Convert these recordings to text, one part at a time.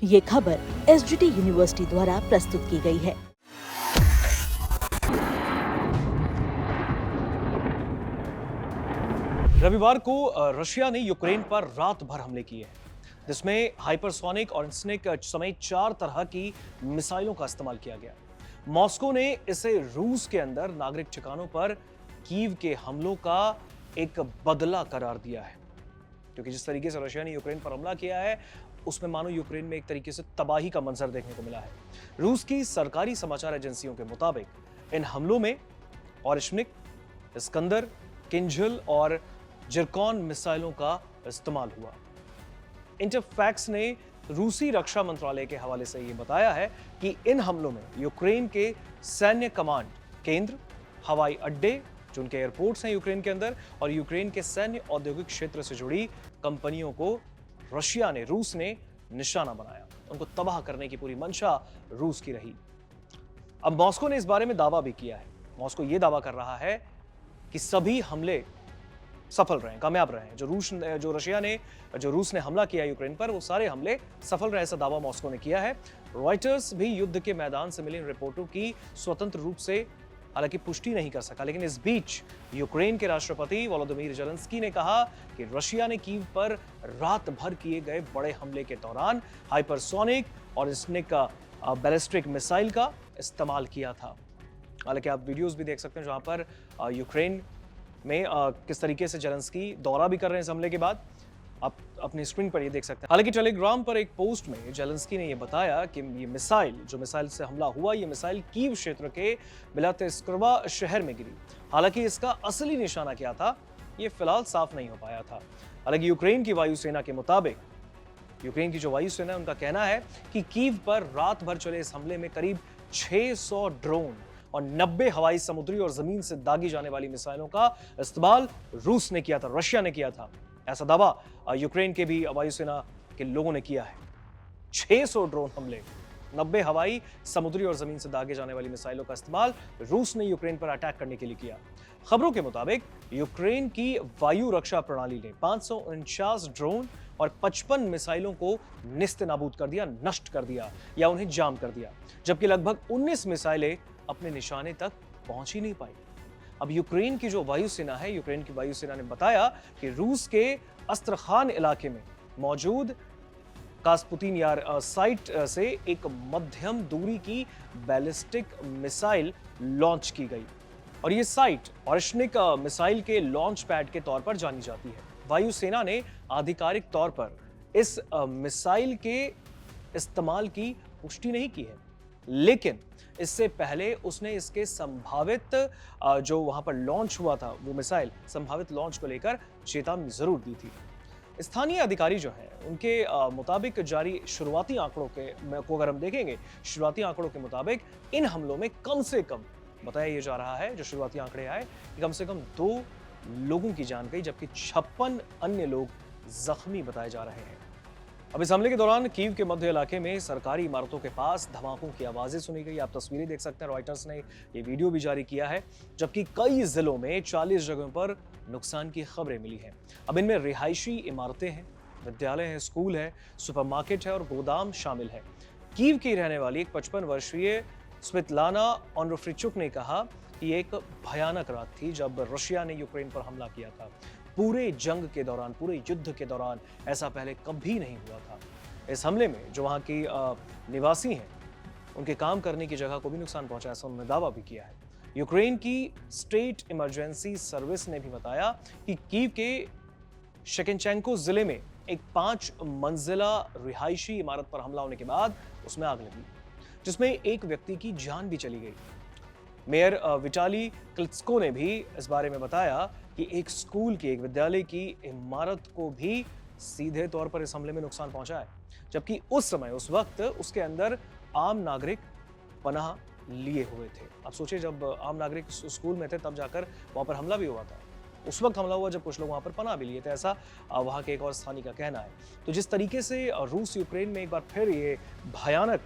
ये खबर SGT university द्वारा प्रस्तुत की गई है। रविवार को रशिया ने यूक्रेन पर रात भर हमले किए हैं, जिसमें हाइपरसोनिक और इंस्निक समेत 4 तरह की मिसाइलों का इस्तेमाल किया गया। मॉस्को ने इसे रूस के अंदर नागरिक ठिकानों पर कीव के हमलों का एक बदला करार दिया है, क्योंकि जिस तरीके से रशिया ने यूक्रेन पर हमला किया है उसमें मानो यूक्रेन में एक तरीके से तबाही का मंजर देखने को मिला है। रूस की सरकारी समाचार एजेंसियों के मुताबिक इन हमलों में ऑरिश्निक, इस्कंदर, किंजल और जिरकॉन मिसाइलों का इस्तेमाल हुआ। इंटरफैक्स ने रूसी रक्षा मंत्रालय के हवाले से यह बताया है कि इन हमलों में यूक्रेन के सैन्य कमांड केंद्र, हवाई अड्डे जो उनके एयरपोर्ट्स हैं यूक्रेन के अंदर, और यूक्रेन के सैन्य औद्योगिक क्षेत्र से जुड़ी कंपनियों को रूस ने निशाना बनाया। उनको तबाह करने की पूरी मंशा रूस की रही। अब मॉस्को ने इस बारे में दावा भी किया है। मॉस्को यह दावा कर रहा है कि सभी हमले सफल रहे, कामयाब रहे। जो रूस ने हमला किया यूक्रेन पर, वो सारे हमले सफल रहे, ऐसा दावा मॉस्को ने किया है। रॉयटर्स भी युद्ध के मैदान से मिली रिपोर्टों की स्वतंत्र रूप से हालांकि पुष्टि नहीं कर सका, लेकिन इस बीच यूक्रेन के राष्ट्रपति वोलोदिमीर ज़ेलेंस्की ने कहा कि रशिया ने कीव पर रात भर किए गए बड़े हमले के दौरान हाइपरसोनिक और स्निक बैलिस्टिक मिसाइल का इस्तेमाल किया था। हालांकि आप वीडियोस भी देख सकते हैं जहां पर यूक्रेन में किस तरीके से ज़ेलेंस्की दौरा भी कर रहे हैं इस हमले के बाद। आप अपनी स्क्रीन पर ये देख सकते हैं। हालांकि टेलीग्राम पर एक पोस्ट में ज़ेलेंस्की ने ये बताया कि ये मिसाइल से हमला हुआ, ये मिसाइल कीव क्षेत्र के बिलात्स्कवा शहर में गिरी। हालांकि इसका असली निशाना क्या था, ये फिलहाल साफ नहीं हो पाया था। हालांकि यूक्रेन की वायुसेना के मुताबिक, यूक्रेन की जो वायुसेना है उनका कहना है कि कीव पर रात भर चले इस हमले में करीब 600 ड्रोन और 90 हवाई, समुद्री और जमीन से दागी जाने वाली मिसाइलों का इस्तेमाल रूस ने किया था, रशिया ने किया था। ऐसा दावा यूक्रेन के भी वायुसेना के लोगों ने किया है। 600 ड्रोन हमले, 90 हवाई, समुद्री और जमीन से दागे जाने वाली मिसाइलों का इस्तेमाल रूस ने यूक्रेन पर अटैक करने के लिए किया। खबरों के मुताबिक यूक्रेन की वायु रक्षा प्रणाली ने 549 ड्रोन और 55 मिसाइलों को निस्ते-नाबूद कर दिया, नष्ट कर दिया या उन्हें जाम कर दिया, जबकि लगभग 19 मिसाइलें अपने निशाने तक पहुंच ही नहीं पाई। अब यूक्रेन की वायुसेना ने बताया कि रूस के अस्त्रखान इलाके में मौजूद कास्पुतीन यार साइट से एक मध्यम दूरी की बैलिस्टिक मिसाइल लॉन्च की गई, और ये साइट ऑरिश्निक मिसाइल के लॉन्च पैड के तौर पर जानी जाती है। वायुसेना ने आधिकारिक तौर पर इस मिसाइल के इस्तेमाल की पुष्टि नहीं की है, लेकिन इससे पहले उसने इसके संभावित जो वहां पर लॉन्च हुआ था वो मिसाइल, संभावित लॉन्च को लेकर चेतावनी जरूर दी थी। स्थानीय अधिकारी जो हैं उनके मुताबिक जारी शुरुआती आंकड़ों को अगर हम देखेंगे, शुरुआती आंकड़ों के मुताबिक इन हमलों में कम से कम बताया ये जा रहा है, जो शुरुआती आंकड़े आए, कि कम से कम 2 लोगों की जान गई, जबकि 56 अन्य लोग जख्मी बताए जा रहे हैं। अब इस हमले के दौरान कीव के मध्य इलाके में सरकारी इमारतों के पास धमाकों की आवाजें सुनी गई। आप तस्वीरें देख सकते हैं, रॉयटर्स ने ये वीडियो भी जारी किया है, जबकि कई जिलों में 40 जगहों पर नुकसान की खबरें मिली हैं। अब इनमें रिहायशी इमारतें हैं, विद्यालय है, स्कूल है, सुपरमार्केट है और गोदाम शामिल है। कीव की रहने वाली एक 55 वर्षीय स्वितलाना ओनोफ्रिचुक ने कहा कि एक भयानक रात थी जब रशिया ने यूक्रेन पर हमला किया था। पूरे जंग के दौरान, पूरे युद्ध के दौरान ऐसा पहले कभी नहीं हुआ था। इस हमले में जो वहाँ की निवासी हैं, उनके काम करने की जगह को भी नुकसान पहुंचा, ऐसा उन्होंने दावा भी किया है। यूक्रेन की स्टेट इमरजेंसी सर्विस ने भी बताया कि कीव के शेकेंचेंको जिले में एक 5 मंजिला रिहायशी इमारत पर हमला होने के बाद उसमें आग लगी, जिसमें एक व्यक्ति की जान भी चली गई। मेयर विटाली क्लित्स्को ने भी इस बारे में बताया कि एक स्कूल की, एक विद्यालय की इमारत को भी सीधे तौर पर इस हमले में नुकसान पहुंचा है, जबकि उस वक्त उसके अंदर आम नागरिक पनाह लिए हुए थे। आप सोचिए, जब आम नागरिक स्कूल में थे तब जाकर वहां पर हमला भी हुआ था। उस वक्त हमला हुआ जब कुछ लोग वहां पर पनाह भी लिए थे, ऐसा वहां के एक और स्थानीय का कहना है। तो जिस तरीके से रूस यूक्रेन में एक बार फिर ये भयानक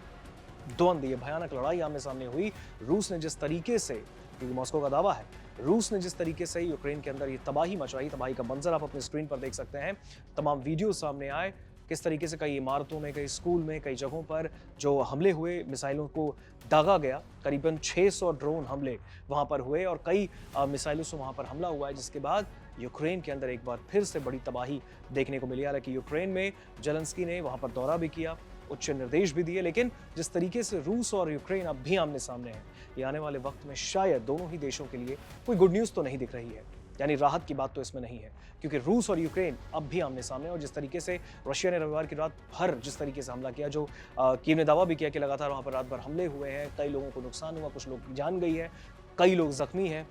द्वंद्व, ये भयानक लड़ाई आमने सामने हुई, रूस ने जिस तरीके से, क्योंकि मॉस्को का दावा है, रूस ने जिस तरीके से यूक्रेन के अंदर ये तबाही मचाई, तबाही का मंजर आप अपनी स्क्रीन पर देख सकते हैं, तमाम वीडियो सामने आए, किस तरीके से कई इमारतों में, कई स्कूल में, कई जगहों पर जो हमले हुए, मिसाइलों को दागा गया। करीबन 600 ड्रोन हमले वहाँ पर हुए और कई मिसाइलों से वहाँ पर हमला हुआ है, जिसके बाद यूक्रेन के अंदर एक बार फिर से बड़ी तबाही देखने को मिली। हालांकि यूक्रेन में जेलेंस्की ने वहाँ पर दौरा भी किया, उच्च निर्देश भी दिए, लेकिन जिस तरीके से रूस और यूक्रेन अब भी आमने सामने हैं, ये आने वाले वक्त में शायद दोनों ही देशों के लिए कोई गुड न्यूज़ तो नहीं दिख रही है। यानी राहत की बात तो इसमें नहीं है, क्योंकि रूस और यूक्रेन अब भी आमने सामने हैं। और जिस तरीके से रशिया ने रविवार की रात भर जिस तरीके से हमला किया, जो कीव ने दावा भी किया कि लगातार वहाँ पर रात भर हमले हुए हैं, कई लोगों को नुकसान हुआ, कुछ लोग की जान गई है, कई लोग जख्मी हैं,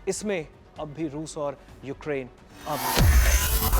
इसमें अब भी रूस और यूक्रेन आमने सामने हैं।